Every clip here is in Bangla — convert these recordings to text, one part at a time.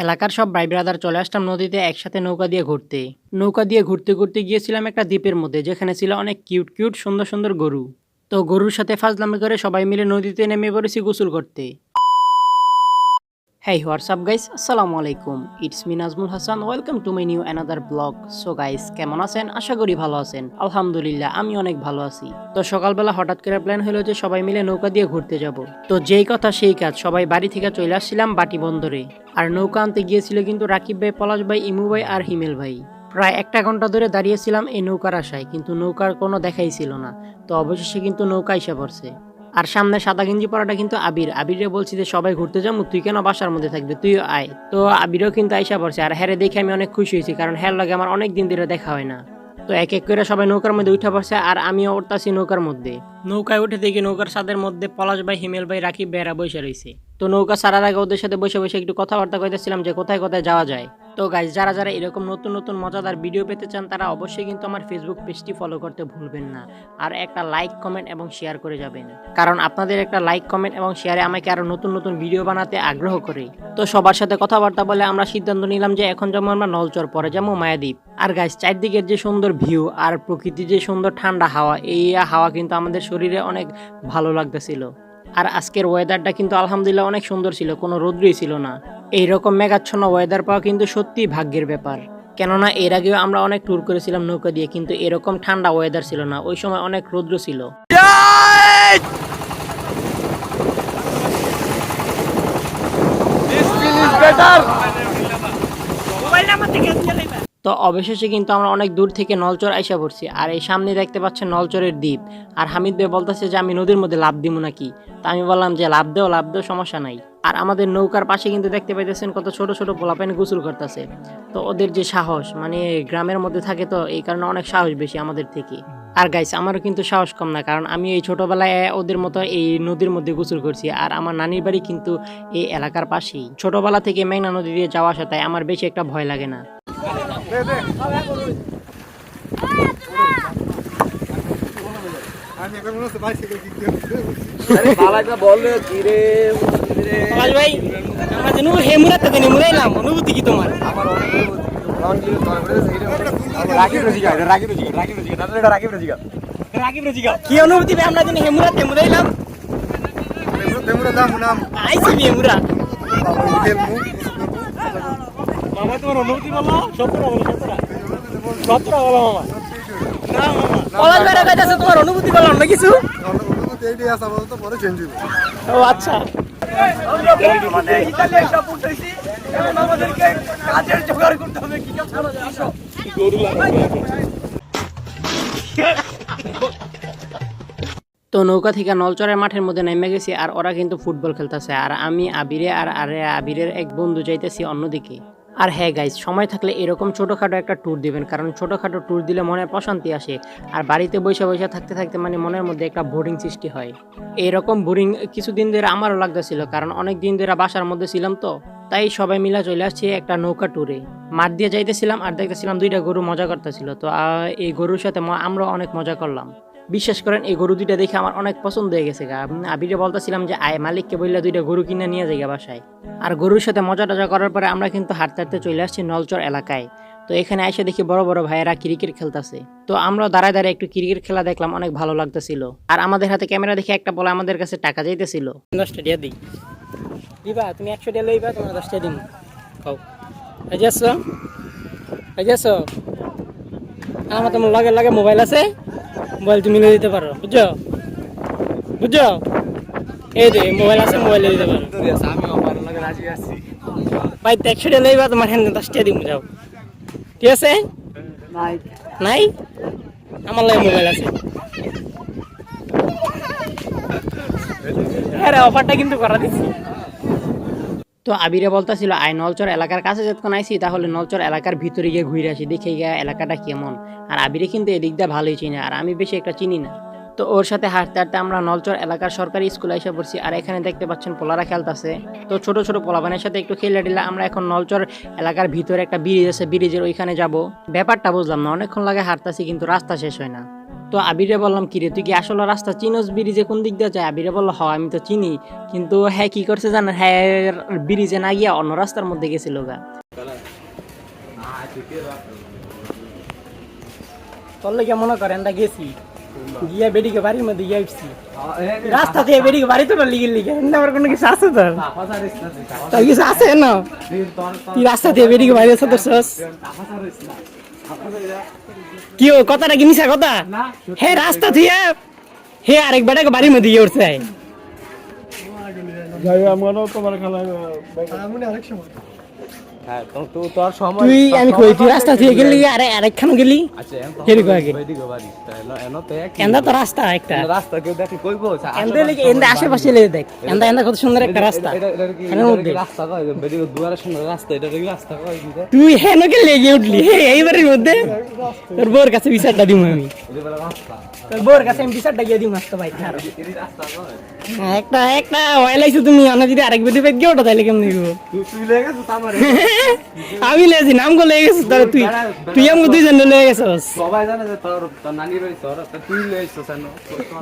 এলাকার সব ভাই ব্রাদার চলে আসলাম নদীতে একসাথে নৌকা দিয়ে ঘুরতে। নৌকা দিয়ে ঘুরতে ঘুরতে গিয়েছিলাম একটা দ্বীপের মধ্যে, যেখানে ছিল অনেক কিউট কিউট সুন্দর সুন্দর গরু। তো গরুর সাথে ফাজলামি করে সবাই মিলে নদীতে নেমে পড়েছি গোসল করতে। Hey, what's up guys? আসসালামু আলাইকুম। It's me Nazmul Hasan. Welcome to my new another vlog. So guys, কেমন আছেন? আশা করি ভালো আছেন। আলহামদুলিল্লাহ, আমি অনেক ভালো আছি। তো সকালবেলা হঠাৎ করে প্ল্যান হলো যে সবাই মিলে নৌকা দিয়ে ঘুরতে যাব। তো যেই কথা সেই কাজ, সবাই বাড়ি থেকে চলে আসছিলাম বাটি বন্দরে। আর নৌকা আনতে গিয়েছিল কিন্তু রাকিব ভাই, পলাশ ভাই, ইমু ভাই আর হিমেল ভাই। প্রায় একটা ঘন্টা ধরে দাঁড়িয়েছিলাম এই নৌকার আশায়, কিন্তু নৌকার কোনো দেখাই ছিল না। তো অবশেষে কিন্তু নৌকা এসে পড়ছে। আর সামনে সাদা গেঞ্জি পরাটা কিন্তু আবিরে বলছি যে সবাই ঘুরতে যাবো, তুই কেন বাসার মধ্যে থাকবি, তুইও আয়। তো আবিরও কিন্তু আইসা পড়ছে, আর হ্যারে দেখে আমি অনেক খুশি হয়েছি, কারণ হ্যার লাগে আমার অনেক দিন ধরে দেখা হয় না। তো এক এক করে সবাই নৌকার মধ্যে উঠে পড়ছে, আর আমিও উঠতাছি নৌকার মধ্যে। নৌকায় উঠে দেখি নৌকার ছাদের মধ্যে পলাশ ভাই, হিমেল ভাই, রাকিব ভাইরা বসে রয়েছে। তো নৌকা ছাড়ার আগে ওদের সাথে বসে বসে একটু কথাবার্তা কইতেছিলাম যে কোথায় কোথায় যাওয়া যায়। তো গাইজ, যারা যারা এরকম নতুন নতুন মজাদার ভিডিও পেতে চান তারা অবশ্যই কিন্তু আমার ফেসবুক পেজটি ফলো করতে ভুলবেন না। আর একটা লাইক, কমেন্ট এবং শেয়ার করে যাবেন, কারণ আপনাদের একটা লাইক, কমেন্ট এবং শেয়ারে আমাকে আরো নতুন নতুন ভিডিও বানাতে আগ্রহ করে। তো সবার সাথে কথাবার্তা বলে আমরা সিদ্ধান্ত নিলাম যে এখন যেমন আমরা নলচর, পরে যেমন মায়াদ্বীপ। আর গাইজ, চারদিকের যে সুন্দর ভিউ আর প্রকৃতির যে সুন্দর ঠান্ডা হাওয়া, এই হাওয়া কিন্তু আমাদের শরীরে অনেক ভালো লাগতেছিল। আর আজকের ওয়েদারটা কিন্তু আলহামদুলিল্লাহ অনেক সুন্দর ছিল, কোনো রোদ্রই ছিল না। এইরকম মেঘাচ্ছন্ন ওয়েদার পাওয়া কিন্তু সত্যি ভাগ্যের ব্যাপার। কেননা এর আগেও আমরা অনেক ট্যুর করেছিলাম নৌকা দিয়ে, কিন্তু এরকম ঠান্ডা ওয়েদার ছিল না, ওই সময় অনেক রৌদ্র ছিল। তো অবশেষে কিন্তু আমরা অনেক দূর থেকে নলচর আইসা পড়ছি, আর এই সামনে দেখতে পাচ্ছেন নলচরের দ্বীপ। আর হামিদ ভাই বলতেছে যে আমি নদীর মধ্যে লাভ দিব নাকি। তা আমি বললাম যে লাভ দেও সমস্যা নাই। আর আমাদের নৌকার পাশে কিন্তু দেখতে পাইতেছেন কত ছোট ছোট পোলাপাইন গোসল করতেছে। তো ওদের যে সাহস, মানে গ্রামের মধ্যে থাকে তো এই কারণে অনেক সাহস বেশি আমাদের থেকে। আর গাইস, আমারও কিন্তু সাহস কম না, কারণ আমি এই ছোটবেলায় ওদের মতো এই নদীর মধ্যে গোসল করছি। আর আমার নানির বাড়ি কিন্তু এই এলাকার পাশেই। ছোটবেলা থেকে মেঘনা নদী দিয়ে যাওয়া আসা, তাই আমার বেশি একটা ভয় লাগে না। অনুভূতি কি তোমার? কি অনুভূতি আমরা যেন হেমুরাতে মুরাইলাম আইসি হেমুরা। মামা তোমার অনুভূতি বলো, সত্তরা বলো, সত্তরা বলো মামা। তোমার অনুভূতি বলো অন্য কিছু। ও আচ্ছা, তো নৌকা থেকে নলচরের মাঠের মধ্যে নেমে গেছি, আর ওরা কিন্তু ফুটবল খেলতেছে, আর আমি আবিরের এক বন্ধু যাইতেছি অন্যদিকে। আর হ্যাঁ গাইজ, সময় থাকলে এরকম ছোটোখাটো একটা ট্যুর দিবেন, কারণ ছোটোখাটো ট্যুর দিলে মনে প্রশান্তি আসে। আর বাড়িতে বসে বসে থাকতে থাকতে মানে মনের মধ্যে একটা বোরিং সৃষ্টি হয়। এইরকম বোরিং কিছুদিন ধরে আমারও লাগতেছিল, কারণ অনেক দিন ধরে বাসার মধ্যে ছিলাম। তো তাই সবাই মিলে চলে আসছি একটা নৌকা ট্যুরে। মাঠ দিয়ে যাইতেছিলাম আর দেখতেছিলাম দুইটা গরু মজা করতেছিল। তো এই গরুর সাথে আমরা অনেক মজা করলাম। বিশ্বাস করেন, এই গরু দুইটা দেখে আমার অনেক পছন্দ হয়ে গেছে। আবিরে বলতেছিলাম যে আয়, মালিককে বললে দুইটা গরু কিনে নিয়ে যাই বাসায়। আর গরুর সাথে মজা টজা করার পরে আমরা কিন্তু হাঁটতে হাঁটতে চলে আসছি নলচর এলাকায়। তো এখানে এসে দেখি বড় বড় ভাইয়েরা ক্রিকেট খেলতেছে। তো আমরা দাঁড়ায় দাঁড়ায় একটু ক্রিকেট খেলা দেখলাম, অনেক ভালো লাগতেছিল। আর আমাদের হাতে ক্যামেরা দেখে একটা বলে আমাদের কাছে টাকা যাইতেছিল। 10 টাকা দিই দিবা, তুমি 100 টাকা লইবা, তোমার 10 টাকা দিন খাও। আমার তোমার লাগে লাগে মোবাইল আছে, মোবাইল তুমি নিয়ে দিতে পারো, বুঝছো বুঝছো। এই যে মোবাইল আছে, মোবাইল দিতে পারো। ভাই 100 টাকা লইবা, তোমার হ্যান্ড 10 টাকা দিব, যাও। ঠিক আছে? নাই, আমার লাগে মোবাইল আছে। হ্যাঁ, অফারটা কিন্তু করা দিচ্ছি। তো আবিরে বলতেছিল আই নলচর এলাকার কাছে যতক্ষণ আইসি, তাহলে নলচর এলাকার ভিতরে গিয়ে ঘুরে আসি, দেখে গিয়ে এলাকাটা কেমন। আর আবিরে কিন্তু এদিক দিয়ে ভালোই চিনি, আর আমি বেশি একটা চিনি না। তো ওর সাথে হাঁটতে হাঁটতে আমরা নলচর এলাকার সরকারি স্কুলে এসে পড়ছি। আর এখানে দেখতে পাচ্ছেন পোলারা খেলতেছে। তো ছোট ছোট পোলাবানের সাথে একটু খেলে দিলে আমরা এখন নলচর এলাকার ভিতরে একটা ব্রিজ আছে, ব্রিজের ওইখানে যাব। ব্যাপারটা বুঝলাম না, অনেকক্ষণ লাগে হাঁটতেছি কিন্তু রাস্তা শেষ হয় না। তো আবিরে বললাম কিরে তুই কি আসলে রাস্তা চিনোস, ব্রিজে কোন দিক দিয়ে যায়? আবিরে বললো হ আমি তো চিনি, কিন্তু হ্যাঁ কি করছে জানেন, হ্যাঁ ব্রিজে না গিয়া অন্য রাস্তার মধ্যে গেছিল গা। তোর লেগে মনে করেন গেছি গিয়া বেডিকে বাড়ির মধ্যে গিয়ে উঠছি, রাস্তা দিয়ে বেডিকে বাড়ি তো লিগে লিগে আমার কোনো কিছু আছে তোর? তোর কিছু আছে না? তুই রাস্তা দিয়ে বেডিকে বাড়ি আছে তোর সস কি ও কথাটা কি মিশা কথা? হে রাস্তা দিয়ে হে আরেক বেটাকে বাড়ির মধ্যে গিয়ে উঠছে। তুই আমি কই তুই রাস্তা থেকে গেলি আরে আরেকখানে গেলি হেরিকো আগে এন্দা তো রাস্তা একটা রাস্তা কেউ দেখে কইবো এন্দা লিগে এন্দা আশেপাশে লেগে দেখ এন্দা এন্দা কত সুন্দর একটা রাস্তা এর মধ্যে রাস্তা কয় বেদিকে দুয়ারের সামনে রাস্তা এটা কি রাস্তা কয় কি তুই হেন কে লেগে উঠলি হে এইবারের মধ্যে তোর বোর কাছে বিচারটা দিমু আমি রাস্তা তোর বোর কাছে আমি বিচারটা গিয়ে দিমু আসতে ভাই খারাপ রাস্তা কয় একটা একটা ওয়াইলাইছো তুমি আনা যদি আরেক বেদি পেট গিয়ে ওটা তাইলে কেমন দিব? তুই লেগে গেছিস আমারে আমি লেছি নামগো লেগে গেছিস তাহলে তুই তুই আমি দুইজন লেগে গেছিস সবাই জানে যে তোর তোর নানি রই তোর তুই লইছস কেন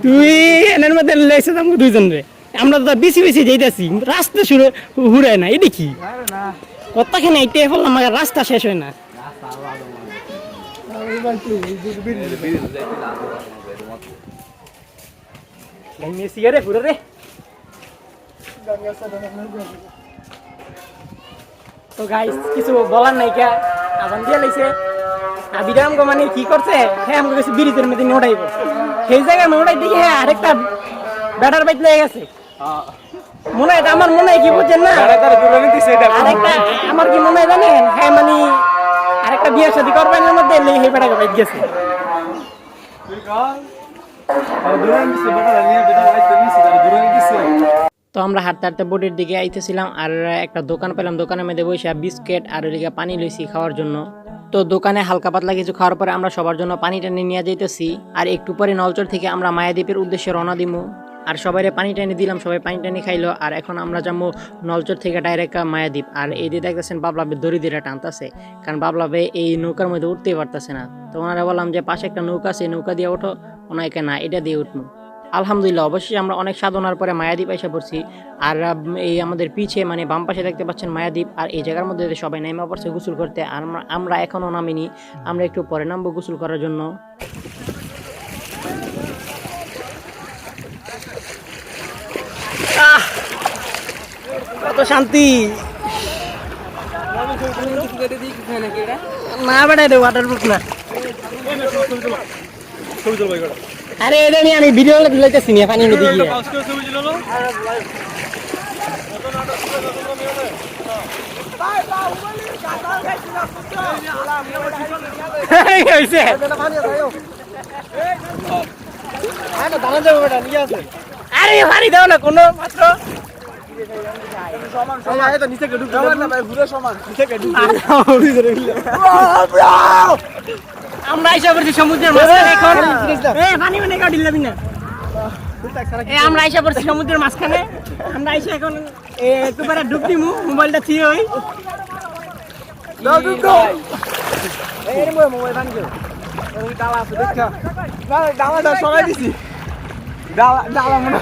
তুই এনের মধ্যে লেগেছিস আমাকে দুইজন রে আমরা তো বেশি বেশি যাইতাছি রাস্তা শুরু হুড়ায় না এই দেখি না কতখানি আইতে বললাম আমার রাস্তা শেষ হয় না। রাস্তা আলাদা মেসি রে পুরো রে তো গাইস কিছু বলার নাই কে আজান দিয়ে লাইছে আবিরাম গো মানে কি করছে হ্যাঁ আমাকে কিছু ব্রিজের মধ্যে নোড়াইব সেই জায়গায় নোড়াই দিকে হ্যাঁ আরেকটা ব্যাটার বাইক লেগে গেছে মনে হয় আমার মনে হয় কি বুঝছেন না আরেকটা আমার কি মনে হয় জানেন হ্যাঁ মানে আরেকটা বিয়ে শাদী করবেন এর মধ্যে এই বেটাকে বাইক গেছে তো আমরা হাঁটতে হাঁটতে বোটের দিকে আইতেছিলাম আর একটা দোকান পেলাম, দোকানের মধ্যে বসে বিস্কিট আর ওইদিকে পানি লইছি খাওয়ার জন্য। তো দোকানে হালকা পাতলা কিছু খাওয়ার পরে আমরা সবার জন্য পানি টানি নিয়ে যাইতেছি আর একটু পরে নলচর থেকে আমরা মায়াদ্বীপের উদ্দেশ্যে রওনা দিমু আর সবাইরে পানি টানি দিলাম, সবাই পানি টানি খাইলো আর এখন আমরা যাবো নলচর থেকে ডাইরেক্ট মায়াদ্বীপ। আর এই দিয়ে দেখতেছেন বাবলাবে দড়ি দিয়ে টানতেছে কারণ বাবলাবে এই নৌকার মধ্যে উঠতেই পারতেছে না। তো ওনারা বললাম যে পাশে একটা নৌকা আছে নৌকা দিয়ে ওঠো, ওনাকে না এটা দিয়ে উঠবো। আলহামদুলিল্লাহ অবশ্যই আমরা অনেক সাধনার পরে মায়াদ্বীপ এসে পড়ছি আর এই আমাদের পিছে মানে বাম পাশে দেখতে পাচ্ছেন মায়াদ্বীপ আর এই জায়গার মধ্যে সবাই নেমে পড়ছে গোসল করতে আর আমরা এখনো নামিনি, আমরা একটু পরে নামবো গোসল করার জন্য। কত শান্তি না বেটা রে ওয়াটারপ্রুফ না আরে এটা নিয়ে আমি ভিডিও লাইতেছি না পানি নদী গিয়ে আরে ভারী দাও না কোনো মাত্র আমরা আইসা পড়ছি সমুদ্রের মাঝখানে এখন পানি মানে কাউ ঢিল না আমরা আইসা পড়ছি সমুদ্রের মাঝখানে আমরা আইসা এখন একবারে ডুব দিমু মোবাইলটা থিয়ে হই মোবাইল বানিয়ে ডালা আছে দেখা ডালাটা সরাই দিছি ডালা মনে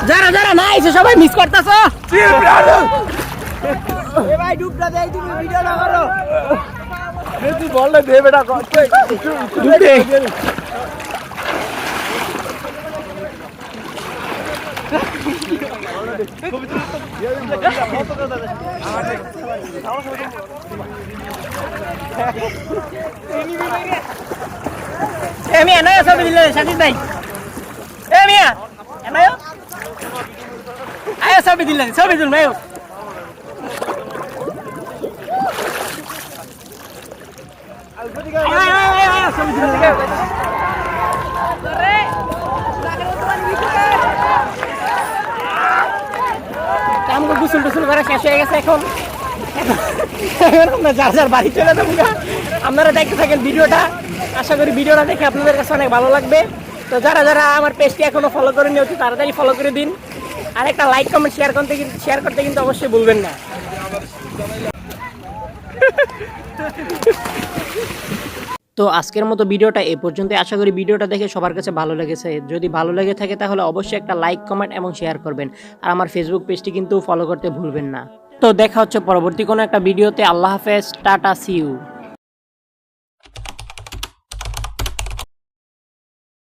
যারা যারা না আইছে সবাই মিস করতেছো ভাই ডুবটা দেই তুমি ভিডিও না করো তুই বললে দে বেটা আমি এনে ছবি দিলে সাজিদ ভাই এ মিয়া এনে আয় ছবি দিলে ছবি দিল ভাই আমাকে গোসল টোসল করে শেষ হয়ে গেছে এখন আমরা যার যার বাড়ি চলে যাবো। আপনারা দেখতে থাকেন ভিডিওটা, আশা করি ভিডিওটা দেখে আপনাদের কাছে অনেক ভালো লাগবে। তো যারা যারা আমার পেজটি এখনো ফলো করে নিয়ে অতি তাড়াতাড়ি ফলো করে দিন আর একটা লাইক কমেন্ট শেয়ার করতে কিন্তু অবশ্যই ভুলবেন না। তো আজকের মতো ভিডিওটা এ পর্যন্ত। আশা করি ভিডিওটা দেখে সবার কাছে ভালো লেগেছে। যদি ভালো লেগে থাকে তাহলে অবশ্যই একটা লাইক, কমেন্ট এবং শেয়ার করবেন। আর আমার ফেসবুক পেজটি কিন্তু ফলো করতে ভুলবেন না। তো দেখা হচ্ছে পরবর্তী কোনো একটা ভিডিওতে। আল্লাহ হাফেজ, টাটা, সি ইউ।